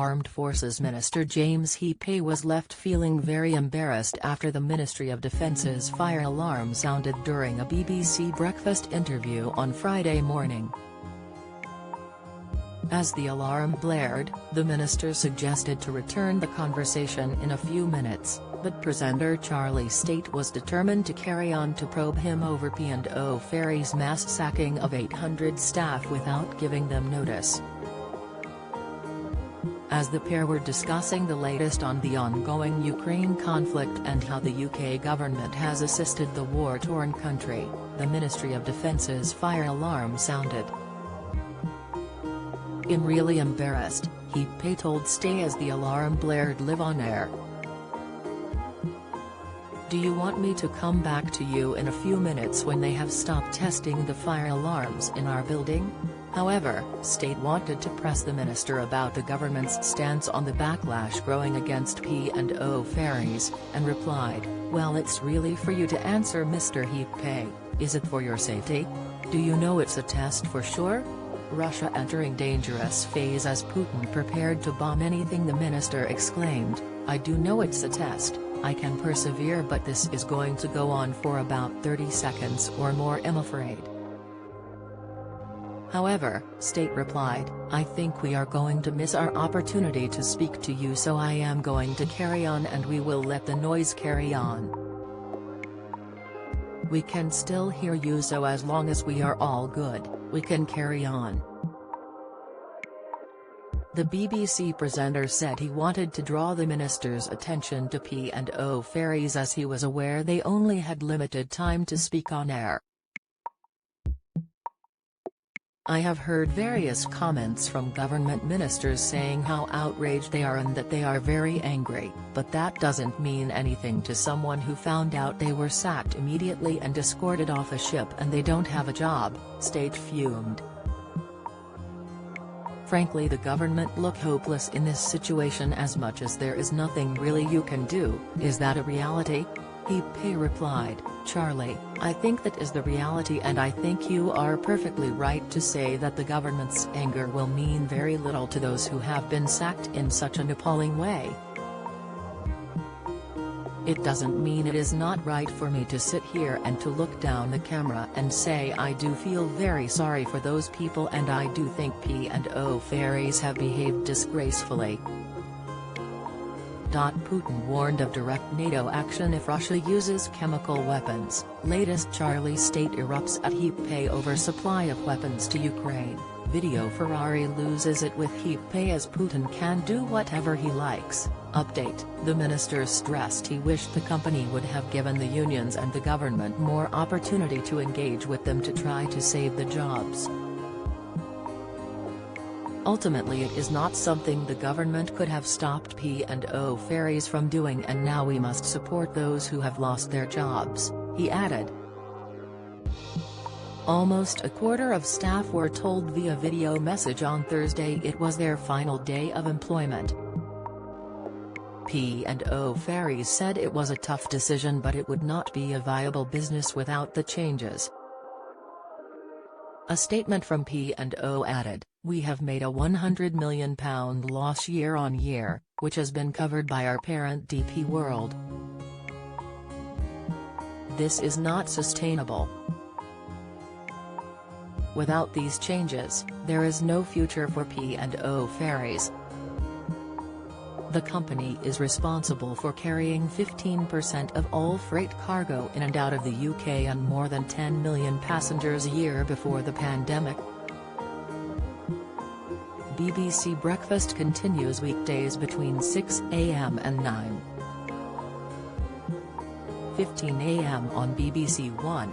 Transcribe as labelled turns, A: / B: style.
A: Armed Forces Minister James Heappey was left feeling very embarrassed after the Ministry of Defence's fire alarm sounded during a BBC breakfast interview on Friday morning. As the alarm blared, the minister suggested to return the conversation in a few minutes, but presenter Charlie Stayt was determined to carry on to probe him over P&O Ferry's mass sacking of 800 staff without giving them notice. As the pair were discussing the latest on the ongoing Ukraine conflict and how the UK government has assisted the war-torn country, the Ministry of Defence's fire alarm sounded. "I'm really embarrassed," Heappey told Stay as the alarm blared live on air. "Do you want me to come back to you in a few minutes when they have stopped testing the fire alarms in our building?" However, Stayt wanted to press the minister about the government's stance on the backlash growing against P&O ferries, and replied, "Well, it's really for you to answer, Mr. Heappey. Is it for your safety? Do you know it's a test for sure? Russia entering dangerous phase as Putin prepared to bomb anything," the minister exclaimed. "I do know it's a test. I can persevere, but this is going to go on for about 30 seconds or more, I'm afraid." However, Stayt replied, "I think we are going to miss our opportunity to speak to you, so I am going to carry on and we will let the noise carry on. We can still hear you, so as long as we are all good, we can carry on." The BBC presenter said he wanted to draw the minister's attention to P&O ferries as he was aware they only had limited time to speak on air. "I have heard various comments from government ministers saying how outraged they are and that they are very angry, but that doesn't mean anything to someone who found out they were sacked immediately and escorted off a ship and they don't have a job," Stayt fumed. "Frankly, the government look hopeless in this situation as much as there is nothing really you can do. Is that a reality?" Heappey replied, "Charlie, I think that is the reality, and I think you are perfectly right to say that the government's anger will mean very little to those who have been sacked in such an appalling way. It doesn't mean it is not right for me to sit here and to look down the camera and say I do feel very sorry for those people, and I do think P&O ferries have behaved disgracefully." Putin warned of direct NATO action if Russia uses chemical weapons. Latest Charlie Stayt erupts at Heappey over supply of weapons to Ukraine. Video Ferrari loses it with Heappey as Putin can do whatever he likes. Update: the minister stressed he wished the company would have given the unions and the government more opportunity to engage with them to try to save the jobs. "Ultimately, it is not something the government could have stopped P&O ferries from doing, and now we must support those who have lost their jobs," he added. Almost a quarter of staff were told via video message on Thursday it was their final day of employment. P&O ferries said it was a tough decision, but it would not be a viable business without the changes. A statement from P&O added, "We have made a £100 million loss year on year, which has been covered by our parent DP World. This is not sustainable. Without these changes, there is no future for P&O ferries. The company is responsible for carrying 15% of all freight cargo in and out of the UK and more than 10 million passengers a year before the pandemic." BBC Breakfast continues weekdays between 6 a.m. and 9:15 a.m. on BBC One.